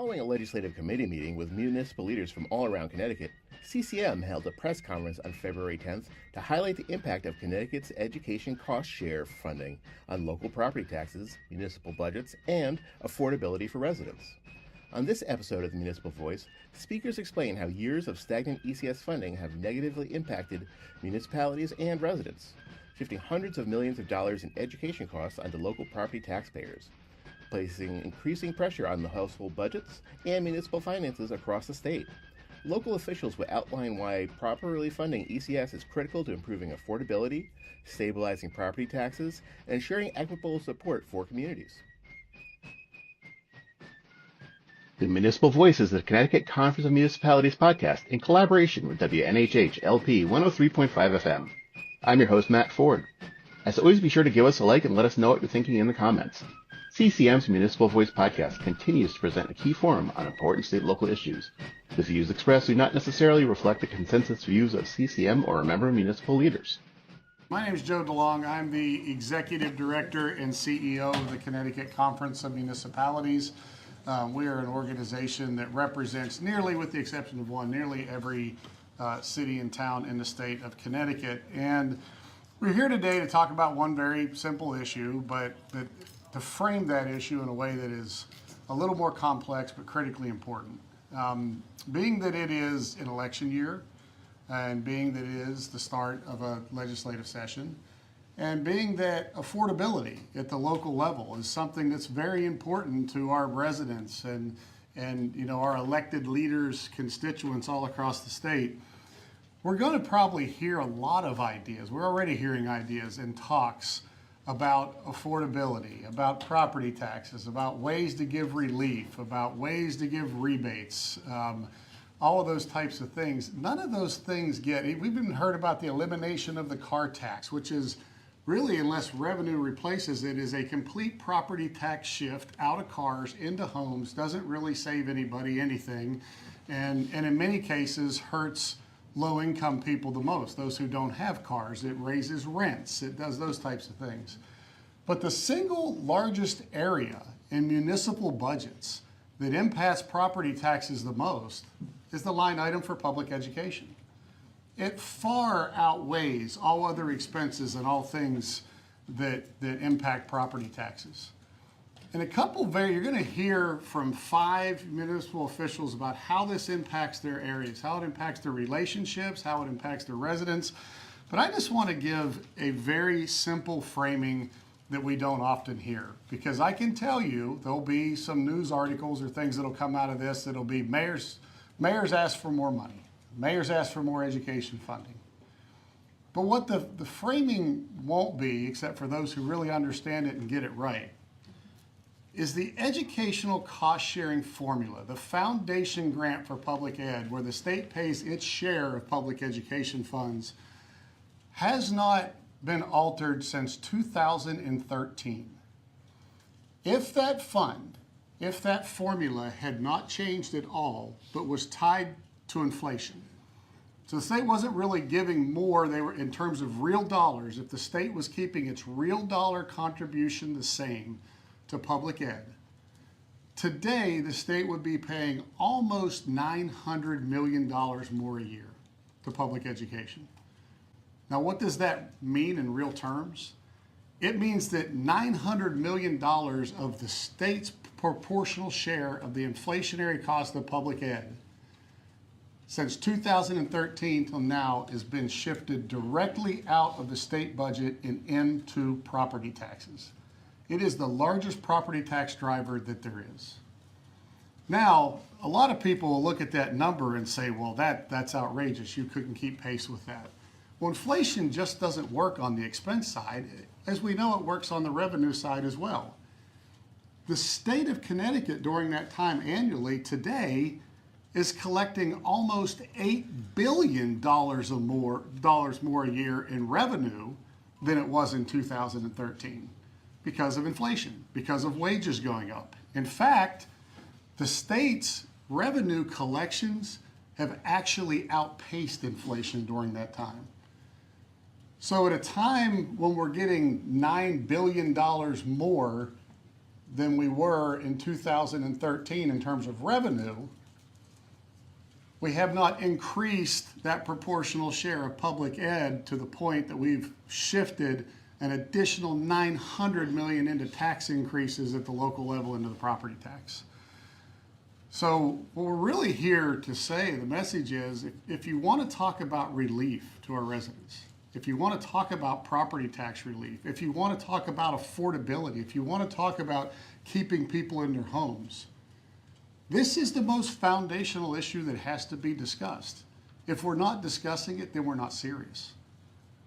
Following a legislative committee meeting with municipal leaders from all around Connecticut, CCM held a press conference on February 10th to highlight the impact of Connecticut's education cost share funding on local property taxes, municipal budgets, and affordability for residents. On this episode of the Municipal Voice, speakers explain how years of stagnant ECS funding have negatively impacted municipalities and residents, shifting hundreds of millions of dollars in education costs onto local property taxpayers, placing increasing pressure on the household budgets and municipal finances across the state. Local officials will outline why properly funding ECS is critical to improving affordability, stabilizing property taxes, and ensuring equitable support for communities. The Municipal Voice is the Connecticut Conference of Municipalities podcast in collaboration with WNHH LP 103.5 FM. I'm your host, Matt Ford. As always, be sure to give us a like and let us know what you're thinking in the comments. CCM's Municipal Voice podcast continues to present a key forum on important state and local issues. The views expressed do not necessarily reflect the consensus views of CCM or a member of municipal leaders. My name is Joe DeLong. I'm the Executive Director and CEO of the Connecticut Conference of Municipalities. We are an organization that represents nearly, with the exception of one, nearly every city and town in the state of Connecticut. And we're here today to talk about one very simple issue, but to frame that issue in a way that is a little more complex but critically important. Being that it is an election year, and being that it is the start of a legislative session, and being that affordability at the local level is something that's very important to our residents and our elected leaders, constituents all across the state, we're going to probably hear a lot of ideas. We're already hearing ideas and talks about affordability, about property taxes, about ways to give relief, about ways to give rebates, all of those types of things. None of those things we've even heard about the elimination of the car tax, which is really, unless revenue replaces it, is a complete property tax shift out of cars into homes, doesn't really save anybody anything, and in many cases hurts low-income people the most, those who don't have cars. It raises rents, it does those types of things. But the single largest area in municipal budgets that impacts property taxes the most is the line item for public education. It far outweighs all other expenses and all things that impact property taxes. And you're going to hear from 5 municipal officials about how this impacts their areas, how it impacts their relationships, how it impacts their residents. But I just want to give a very simple framing that we don't often hear, because I can tell you there'll be some news articles or things that'll come out of this that'll be mayors ask for more money, mayors ask for more education funding. But what the framing won't be, except for those who really understand it and get it right, is the educational cost-sharing formula, the foundation grant for public ed, where the state pays its share of public education funds, has not been altered since 2013. If that formula had not changed at all, but was tied to inflation, so the state wasn't really giving more, they were in terms of real dollars, if the state was keeping its real dollar contribution the same to public ed, today the state would be paying almost $900 million more a year to public education. Now, what does that mean in real terms? It means that $900 million of the state's proportional share of the inflationary cost of public ed since 2013 till now has been shifted directly out of the state budget and into property taxes. It is the largest property tax driver that there is. Now, a lot of people will look at that number and say, well, that's outrageous. You couldn't keep pace with that. Well, inflation just doesn't work on the expense side. As we know, it works on the revenue side as well. The state of Connecticut during that time annually today is collecting almost $8 billion more a year in revenue than it was in 2013 because of inflation, because of wages going up. In fact, the state's revenue collections have actually outpaced inflation during that time. So at a time when we're getting $9 billion more than we were in 2013 in terms of revenue, we have not increased that proportional share of public ed to the point that we've shifted an additional $900 million into tax increases at the local level into the property tax. So what we're really here to say, the message is, if you want to talk about relief to our residents, if you want to talk about property tax relief, if you want to talk about affordability, if you want to talk about keeping people in their homes, this is the most foundational issue that has to be discussed. If we're not discussing it, then we're not serious,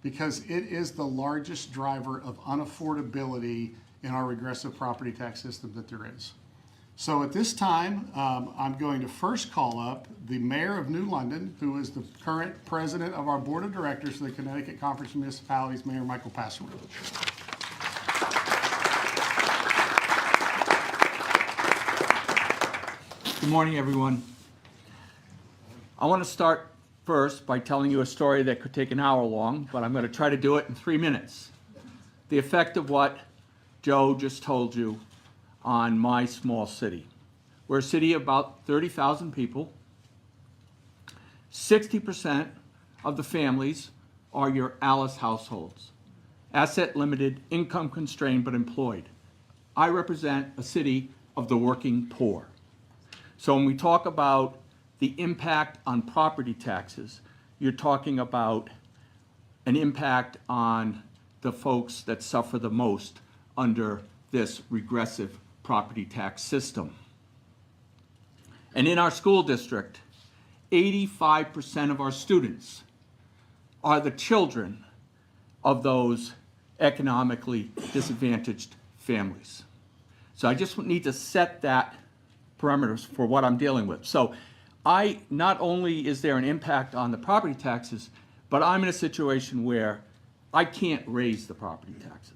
because it is the largest driver of unaffordability in our regressive property tax system that there is. So at this time, I'm going to first call up the mayor of New London, who is the current president of our board of directors for the Connecticut Conference of Municipalities, Mayor Michael Passeron. Good morning, everyone. I want to start first by telling you a story that could take an hour long, but I'm going to try to do it in 3 minutes. The effect of what Joe just told you on my small city. We're a city of about 30,000 people. 60% of the families are your Alice households. Asset limited, income constrained, but employed. I represent a city of the working poor. So when we talk about the impact on property taxes, you're talking about an impact on the folks that suffer the most under this regressive property tax system. And in our school district, 85% of our students are the children of those economically disadvantaged families. So I just need to set that parameters for what I'm dealing with. So not only is there an impact on the property taxes, but I'm in a situation where I can't raise the property taxes.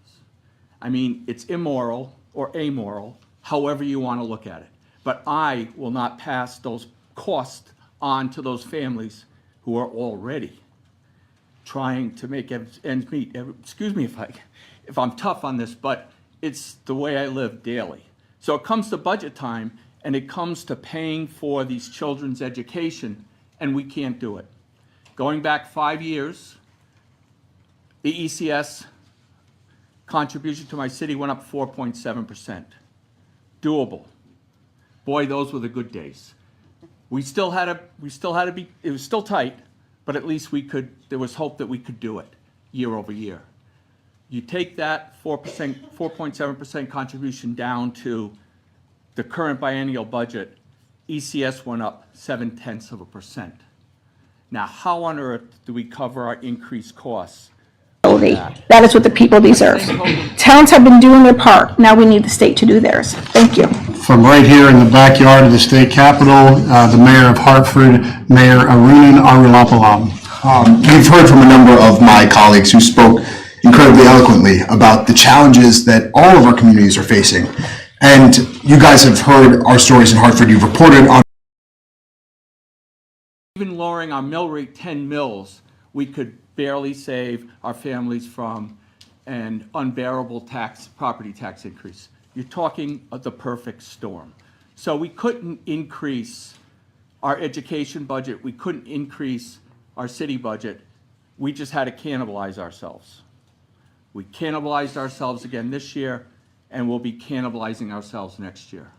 I mean, it's immoral or amoral, however you want to look at it. But I will not pass those costs on to those families who are already trying to make ends meet. Excuse me if I'm tough on this, but it's the way I live daily. So it comes to budget time, and it comes to paying for these children's education, and we can't do it. Going back 5 years, the ECS contribution to my city went up 4.7%. Doable. Boy, those were the good days. We still had to be, it was still tight, but at least there was hope that we could do it year over year. You take that 4.7% contribution down to the current biennial budget, ECS went up 0.7%. Now, how on earth do we cover our increased costs? That is what the people deserve. Towns have been doing their part. Now we need the state to do theirs. Thank you. From right here in the backyard of the state capitol, the mayor of Hartford, Mayor Arunan Arulapalam. We've heard from a number of my colleagues who spoke incredibly eloquently about the challenges that all of our communities are facing. And you guys have heard our stories in Hartford. You've reported on. Even lowering our mill rate 10 mills, we could barely save our families from an unbearable property tax increase. You're talking of the perfect storm. So we couldn't increase our education budget. We couldn't increase our city budget. We just had to cannibalize ourselves. We cannibalized ourselves again this year, and we'll be cannibalizing ourselves next year.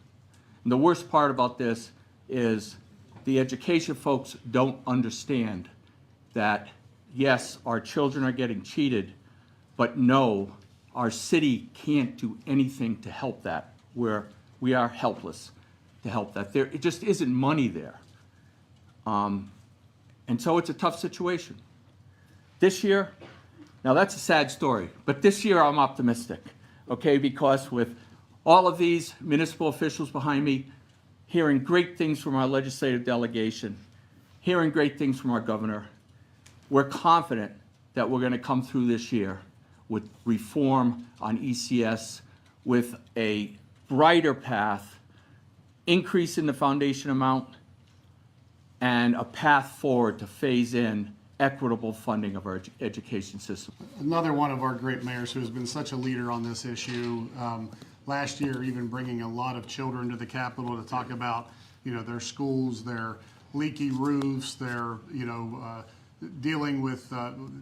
And the worst part about this is the education folks don't understand that, yes, our children are getting cheated, but no, our city can't do anything to help that. We are helpless to help that. It just isn't money there. And so it's a tough situation. This year, now that's a sad story, but this year I'm optimistic, okay? Because with all of these municipal officials behind me, hearing great things from our legislative delegation, hearing great things from our governor, we're confident that we're going to come through this year with reform on ECS, with a brighter path, increase in the foundation amount, and a path forward to phase in equitable funding of our education system. Another one of our great mayors who has been such a leader on this issue, last year even bringing a lot of children to the Capitol to talk about, their schools, their leaky roofs, their, dealing with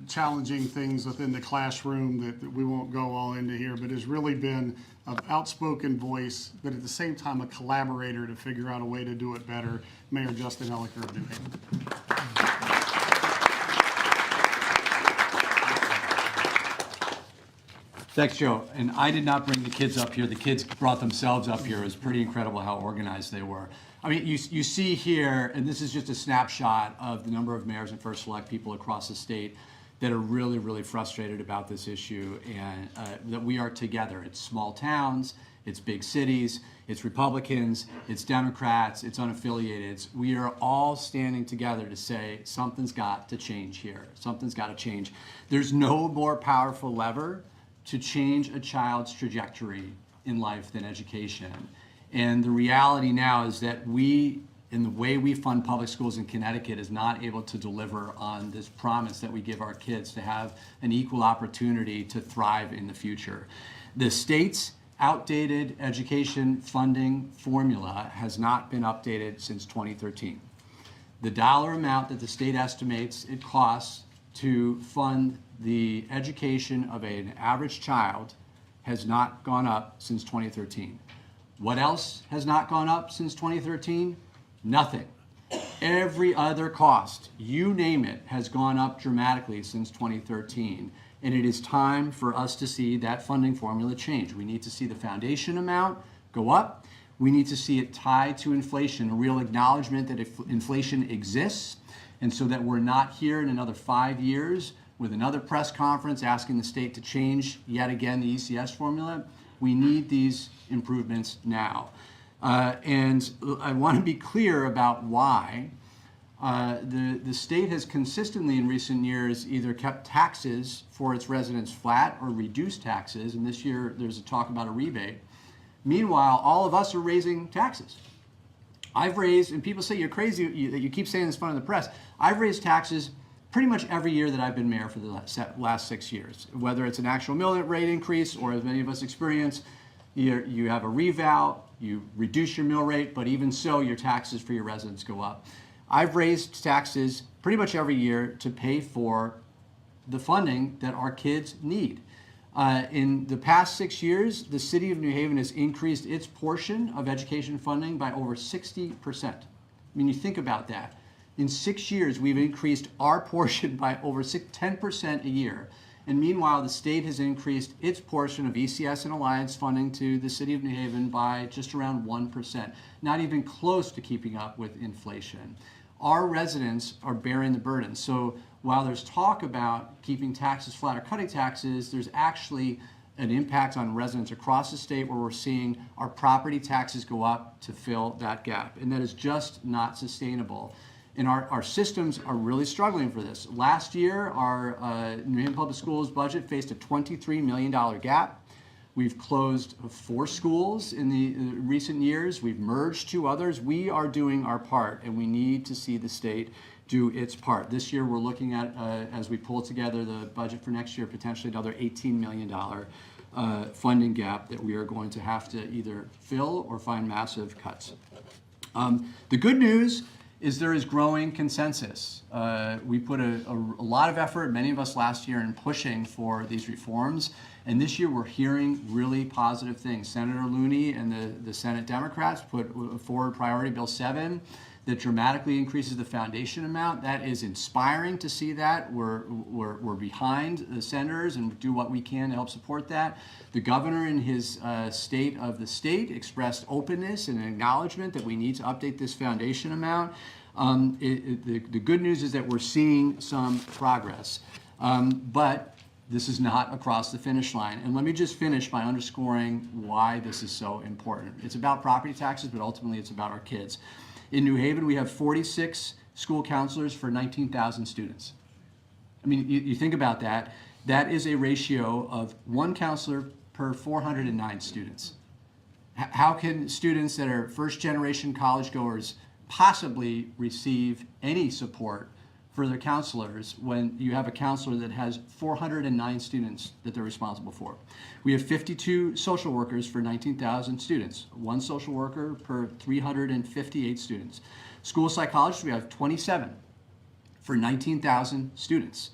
challenging things within the classroom that we won't go all into here, but has really been an outspoken voice, but at the same time a collaborator to figure out a way to do it better. Mayor Justin Elicker of New Haven. Thanks, Joe. And I did not bring the kids up here. The kids brought themselves up here. It was pretty incredible how organized they were. I mean, you see here, and this is just a snapshot of the number of mayors and first select people across the state that are really, really frustrated about this issue, and that we are together. It's small towns, it's big cities, it's Republicans, it's Democrats, it's unaffiliated. We are all standing together to say something's got to change here. Something's got to change. There's no more powerful lever to change a child's trajectory in life than education. And the reality now is that we, in the way we fund public schools in Connecticut, is not able to deliver on this promise that we give our kids to have an equal opportunity to thrive in the future. The state's outdated education funding formula has not been updated since 2013. The dollar amount that the state estimates it costs to fund the education of an average child has not gone up since 2013. What else has not gone up since 2013? Nothing. Every other cost, you name it, has gone up dramatically since 2013. And it is time for us to see that funding formula change. We need to see the foundation amount go up. We need to see it tied to inflation, a real acknowledgement that if inflation exists, and so that we're not here in another 5 years with another press conference asking the state to change yet again the ECS formula. We need these improvements now. And I want to be clear about why. The state has consistently in recent years either kept taxes for its residents flat or reduced taxes, and this year there's a talk about a rebate. Meanwhile, all of us are raising taxes. I've raised, and people say you're crazy that you keep saying this in front of the press, I've raised taxes pretty much every year that I've been mayor for the last 6 years. Whether it's an actual mill rate increase or, as many of us experience, you have a revow, you reduce your mill rate, but even so, your taxes for your residents go up. I've raised taxes pretty much every year to pay for the funding that our kids need. In the past 6 years, the city of New Haven has increased its portion of education funding by over 60%. I mean, you think about that. In 6 years, we've increased our portion by over 10% a year. And meanwhile, the state has increased its portion of ECS and Alliance funding to the city of New Haven by just around 1%, not even close to keeping up with inflation. Our residents are bearing the burden. So while there's talk about keeping taxes flat or cutting taxes, there's actually an impact on residents across the state where we're seeing our property taxes go up to fill that gap. And that is just not sustainable. And our systems are really struggling for this. Last year, our New Haven Public Schools budget faced a $23 million gap. We've closed 4 schools in the recent years. We've merged 2 others. We are doing our part, and we need to see the state do its part. This year, we're looking at, as we pull together the budget for next year, potentially another $18 million funding gap that we are going to have to either fill or find massive cuts. The good news is there is growing consensus. We put a lot of effort, many of us last year, in pushing for these reforms. And this year we're hearing really positive things. Senator Looney and the Senate Democrats put forward Priority Bill 7 that dramatically increases the foundation amount. That is inspiring to see that. We're behind the senators and do what we can to help support that. The governor in his state of the state expressed openness and acknowledgement that we need to update this foundation amount. The good news is that we're seeing some progress. But this is not across the finish line. And let me just finish by underscoring why this is so important. It's about property taxes, but ultimately it's about our kids. In New Haven, we have 46 school counselors for 19,000 students. I mean, you think about that. That is a ratio of 1 counselor per 409 students. How can students that are first-generation college goers possibly receive any support for their counselors when you have a counselor that has 409 students that they're responsible for. We have 52 social workers for 19,000 students, one social worker per 358 students. School psychologists, we have 27 for 19,000 students.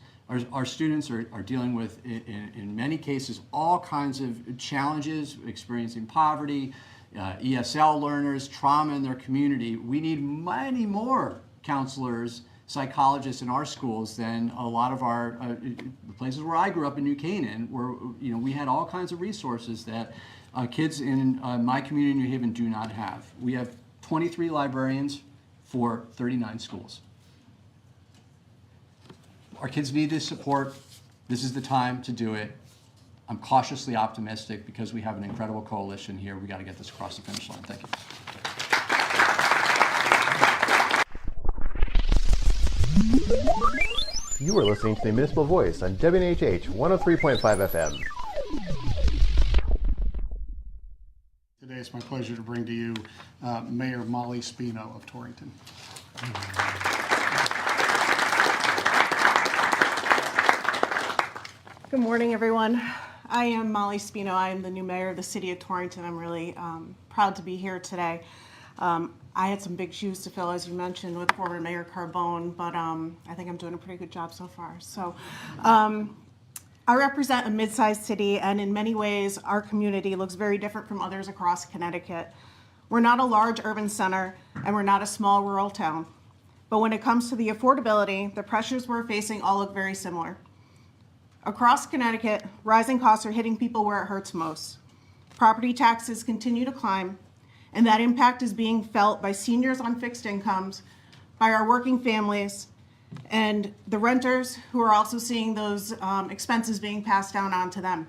Our students are dealing with, in many cases, all kinds of challenges, experiencing poverty, ESL learners, trauma in their community. We need many more counselors, psychologists in our schools than a lot of our the places where I grew up in New Canaan, where we had all kinds of resources that kids in my community in New Haven do not have. We have 23 librarians for 39 schools. Our kids need this support. This is the time to do it. I'm cautiously optimistic because we have an incredible coalition here. We got to get this across the finish line. Thank you. You are listening to the Municipal Voice on WNHH 103.5 FM. Today it's my pleasure to bring to you Mayor Molly Spino of Torrington. Good morning, everyone. I am Molly Spino. I am the new mayor of the city of Torrington. I'm really proud to be here today. I had some big shoes to fill, as you mentioned, with former Mayor Carbone, but I think I'm doing a pretty good job so far. So I represent a mid-sized city, and in many ways, our community looks very different from others across Connecticut. We're not a large urban center, and we're not a small rural town. But when it comes to the affordability, the pressures we're facing all look very similar. Across Connecticut, rising costs are hitting people where it hurts most. Property taxes continue to climb, and that impact is being felt by seniors on fixed incomes, by our working families, and the renters who are also seeing those expenses being passed down onto them.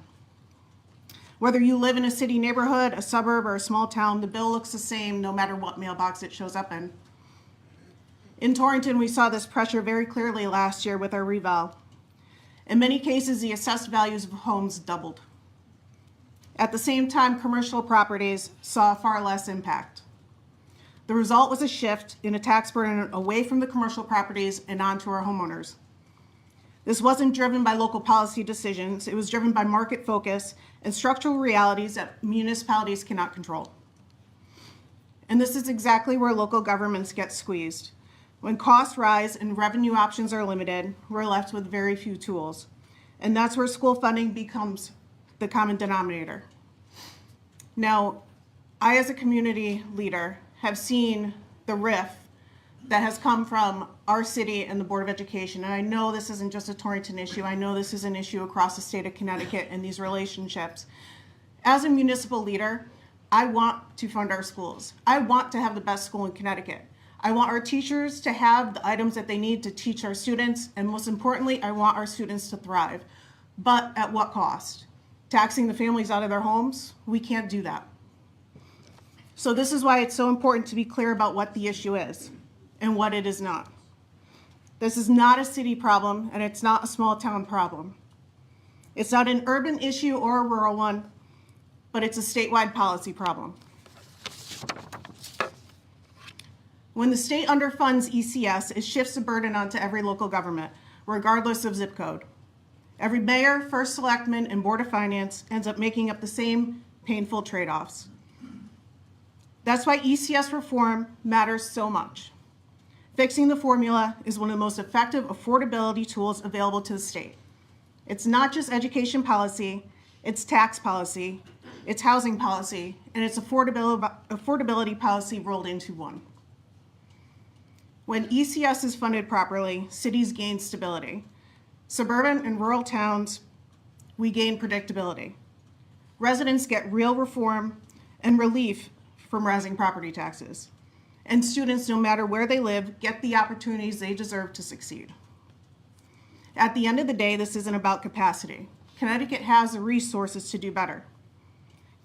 Whether you live in a city neighborhood, a suburb, or a small town, the bill looks the same no matter what mailbox it shows up in. In Torrington, we saw this pressure very clearly last year with our reval. In many cases, the assessed values of homes doubled. At the same time, commercial properties saw far less impact. The result was a shift in a tax burden away from the commercial properties and onto our homeowners. This wasn't driven by local policy decisions. It was driven by market focus and structural realities that municipalities cannot control. And this is exactly where local governments get squeezed. When costs rise and revenue options are limited, we're left with very few tools. And that's where school funding becomes the common denominator. Now, I as a community leader have seen the rift that has come from our city and the Board of Education. And I know this isn't just a Torrington issue. I know this is an issue across the state of Connecticut and these relationships. As a municipal leader, I want to fund our schools. I want to have the best school in Connecticut. I want our teachers to have the items that they need to teach our students, and most importantly, I want our students to thrive. But at what cost? Taxing the families out of their homes? We can't do that. So this is why it's so important to be clear about what the issue is and what it is not. This is not a city problem, and it's not a small town problem. It's not an urban issue or a rural one, but it's a statewide policy problem. When the state underfunds ECS, it shifts the burden onto every local government, regardless of zip code. Every mayor, first selectman, and board of finance ends up making up the same painful trade-offs. That's why ECS reform matters so much. Fixing the formula is one of the most effective affordability tools available to the state. It's not just education policy, it's tax policy, it's housing policy, and it's affordability policy rolled into one. When ECS is funded properly, cities gain stability. Suburban and rural towns, we gain predictability. Residents get real reform and relief from rising property taxes. And students, no matter where they live, get the opportunities they deserve to succeed. At the end of the day, this isn't about capacity. Connecticut has the resources to do better.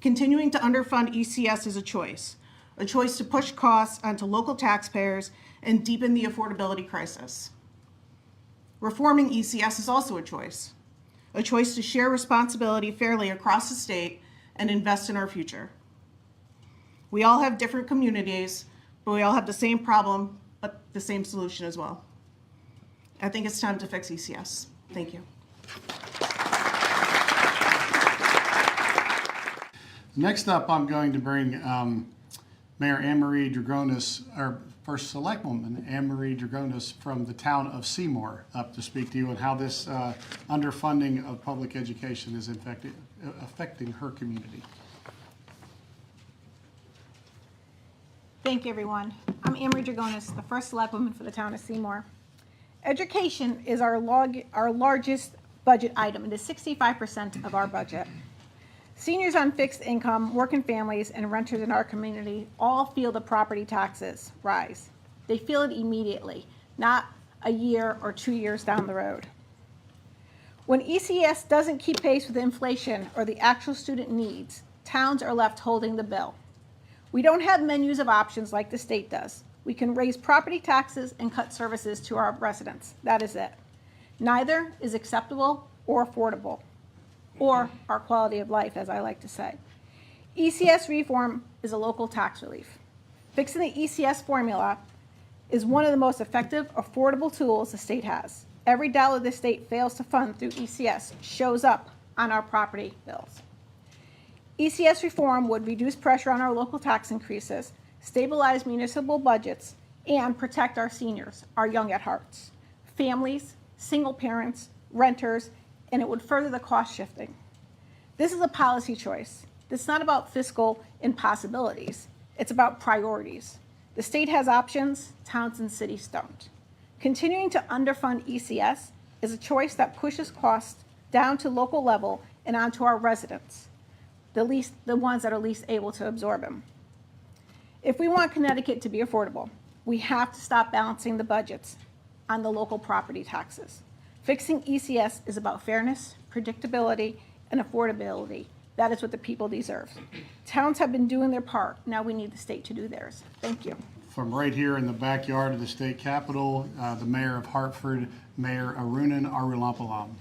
Continuing to underfund ECS is a choice to push costs onto local taxpayers and deepen the affordability crisis. Reforming ECS is also a choice to share responsibility fairly across the state and invest in our future. We all have different communities, but we all have the same problem, but the same solution as well. I think it's time to fix ECS. Thank you. Next up, I'm going to bring Mayor Anne-Marie Dragonis, our first selectwoman, Anne-Marie Dragonis from the town of Seymour, up to speak to you on how this underfunding of public education is affecting her community. Thank you, everyone. I'm Anne-Marie Dragonis, the first selectwoman for the town of Seymour. Education is our largest budget item. It is 65% of our budget. Seniors on fixed income, working families, and renters in our community all feel the property taxes rise. They feel it immediately, not a year or 2 years down the road. When ECS doesn't keep pace with inflation or the actual student needs, towns are left holding the bill. We don't have menus of options like the state does. We can raise property taxes and cut services to our residents. That is it. Neither is acceptable or affordable, or our quality of life, as I like to say. ECS reform is a local tax relief. Fixing the ECS formula is one of the most effective, affordable tools the state has. Every dollar the state fails to fund through ECS shows up on our property bills. ECS reform would reduce pressure on our local tax increases, stabilize municipal budgets, and protect our seniors, our young at hearts, families, single parents, renters, and it would further the cost shifting. This is a policy choice. It's not about fiscal impossibilities. It's about priorities. The state has options, towns and cities don't. Continuing to underfund ECS is a choice that pushes costs down to local level and onto our residents, the ones that are least able to absorb them. If we want Connecticut to be affordable, we have to stop balancing the budgets on the local property taxes. Fixing ECS is about fairness, predictability, and affordability. That is what the people deserve. Towns have been doing their part. Now we need the state to do theirs. Thank you. From right here in the backyard of the state capitol, the mayor of Hartford, Mayor Arunan Arulampalam.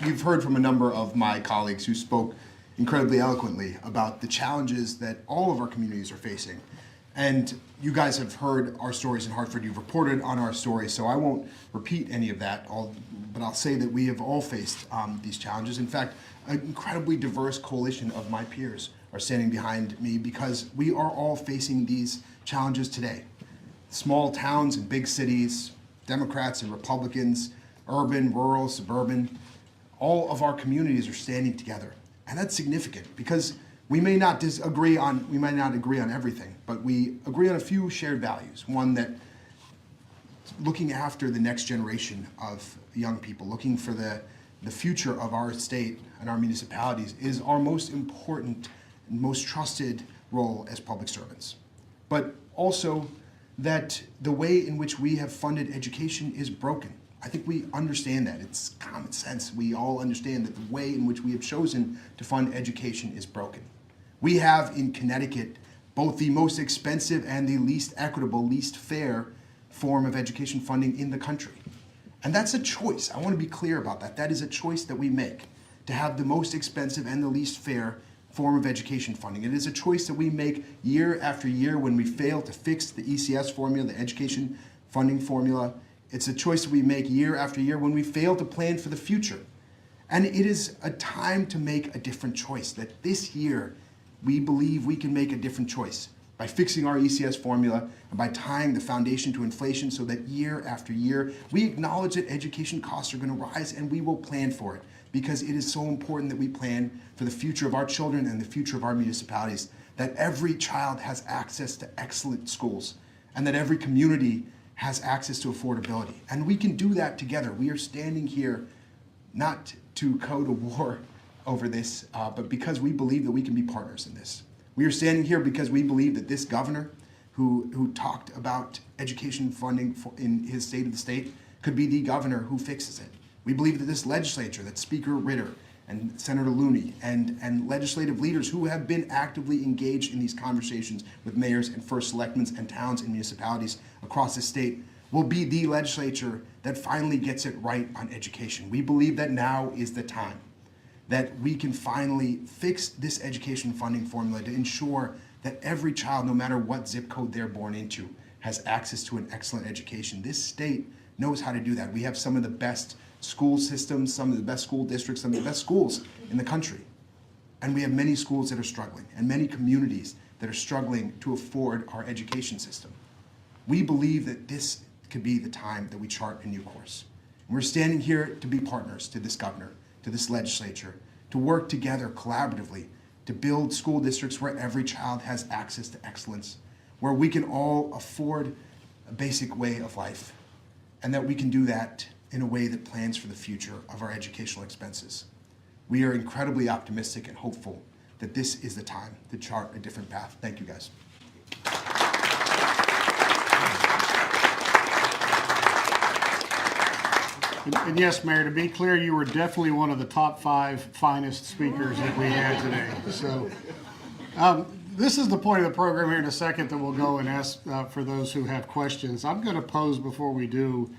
You've heard from a number of my colleagues who spoke incredibly eloquently about the challenges that all of our communities are facing. And you guys have heard our stories in Hartford. You've reported on our stories, so I won't repeat any of that, but I'll say that we have all faced these challenges. In fact, an incredibly diverse coalition of my peers are standing behind me because we are all facing these challenges today. Small towns and big cities, Democrats and Republicans, urban, rural, suburban, all of our communities are standing together. And that's significant because we may not agree on everything, but we agree on a few shared values. One, that looking after the next generation of young people, looking for the future of our state and our municipalities is our most important and most trusted role as public servants. But also that the way in which we have funded education is broken. I think we understand that. It's common sense. We all understand that the way in which we have chosen to fund education is broken. We have in Connecticut both the most expensive and the least equitable, least fair form of education funding in the country. And that's a choice. I want to be clear about that. That is a choice that we make, to have the most expensive and the least fair form of education funding. It is a choice that we make year after year when we fail to fix the ECS formula, the education funding formula. It's a choice that we make year after year when we fail to plan for the future. And it is a time to make a different choice, that this year we believe we can make a different choice by fixing our ECS formula and by tying the foundation to inflation so that year after year we acknowledge that education costs are going to rise and we will plan for it, because it is so important that we plan for the future of our children and the future of our municipalities, that every child has access to excellent schools and that every community has access to affordability. And we can do that together. We are standing here not to go to war over this, but because we believe that we can be partners in this. We are standing here because we believe that this governor who talked about education funding in his State of the State could be the governor who fixes it. We believe that this legislature, that Speaker Ritter and Senator Looney and legislative leaders who have been actively engaged in these conversations with mayors and first selectmen and towns and municipalities across the state will be the legislature that finally gets it right on education. We believe that now is the time that we can finally fix this education funding formula to ensure that every child, no matter what zip code they're born into, has access to an excellent education. This state knows how to do that. We have some of the best school systems, some of the best school districts, some of the best schools in the country. And we have many schools that are struggling and many communities that are struggling to afford our education system. We believe that this could be the time that we chart a new course. And we're standing here to be partners to this governor, to this legislature, to work together collaboratively to build school districts where every child has access to excellence, where we can all afford a basic way of life, and that we can do that in a way that plans for the future of our educational expenses. We are incredibly optimistic and hopeful that this is the time to chart a different path. Thank you, guys. And yes, Mayor, to be clear, you were definitely one of the top 5 finest speakers that we had today. So this is the point of the program here in a second that we'll go and ask for those who have questions. I'm going to pose, before we do,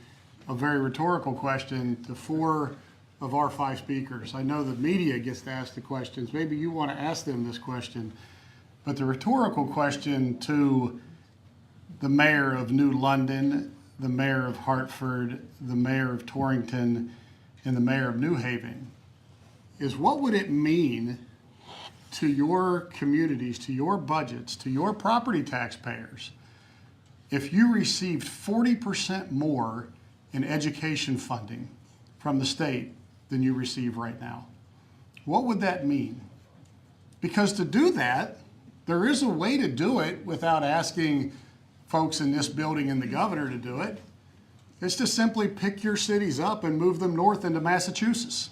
a very rhetorical question to 4 of our 5 speakers. I know the media gets to ask the questions. Maybe you want to ask them this question. But the rhetorical question to the mayor of New London, the mayor of Hartford, the mayor of Torrington, and the mayor of New Haven is, what would it mean to your communities, to your budgets, to your property taxpayers if you received 40% more in education funding from the state than you receive right now? What would that mean? Because to do that, there is a way to do it without asking folks in this building and the governor to do it. It's to simply pick your cities up and move them north into Massachusetts.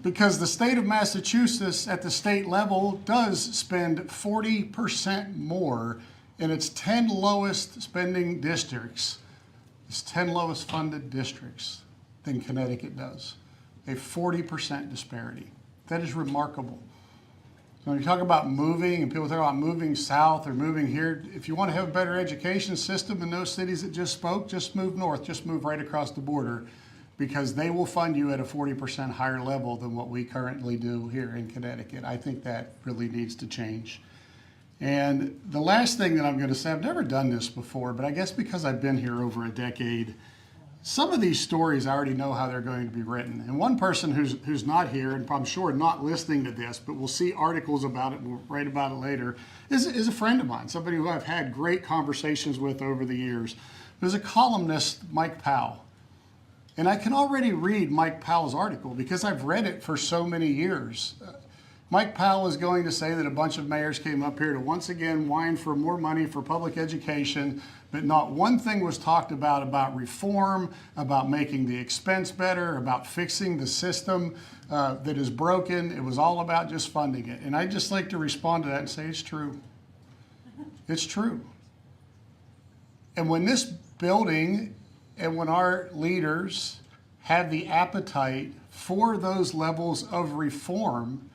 Because the state of Massachusetts at the state level does spend 40% more in its 10 lowest spending districts, its 10 lowest funded districts, than Connecticut does. A 40% disparity. That is remarkable. So when you talk about moving, and people talk about moving south or moving here, if you want to have a better education system in those cities that just spoke, just move north, just move right across the border, because they will fund you at a 40% higher level than what we currently do here in Connecticut. I think that really needs to change. And the last thing that I'm going to say, I've never done this before, but I guess because I've been here over a decade, some of these stories I already know how they're going to be written. And one person who's not here, and I'm sure not listening to this, but we'll see articles about it, we'll write about it later, is a friend of mine, somebody who I've had great conversations with over the years. There's a columnist, Mike Powell. And I can already read Mike Powell's article because I've read it for so many years. Mike Powell is going to say that a bunch of mayors came up here to once again whine for more money for public education, but not one thing was talked about reform, about making the expense better, about fixing the system that is broken. It was all about just funding it. And I'd just like to respond to that and say it's true. It's true. And when this building and when our leaders have the appetite for those levels of reform,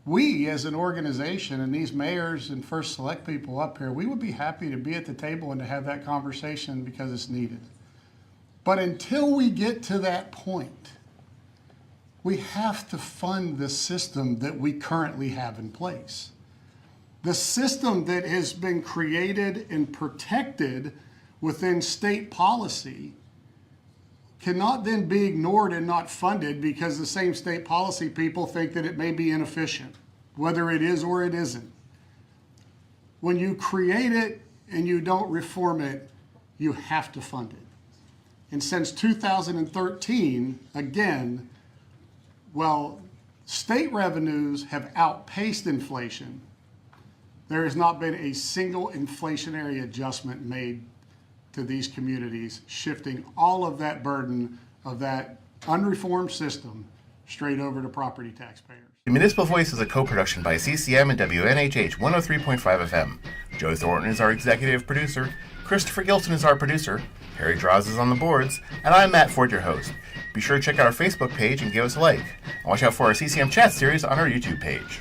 we as an organization and these mayors and first select people up here, we would be happy to be at the table and to have that conversation because it's needed. But until we get to that point, we have to fund the system that we currently have in place. The system that has been created and protected within state policy cannot then be ignored and not funded because the same state policy people think that it may be inefficient, whether it is or it isn't. When you create it and you don't reform it, you have to fund it. And since 2013, again, well, state revenues have outpaced inflation. There has not been a single inflationary adjustment made to these communities, shifting all of that burden of that unreformed system straight over to property taxpayers. The Municipal Voice is a co-production by CCM and WNHH 103.5 FM. Joe Thornton is our executive producer, Christopher Gilson is our producer, Harry Draws is on the boards, and I'm Matt Ford, your host. Be sure to check out our Facebook page and give us a like. And watch out for our CCM chat series on our YouTube page.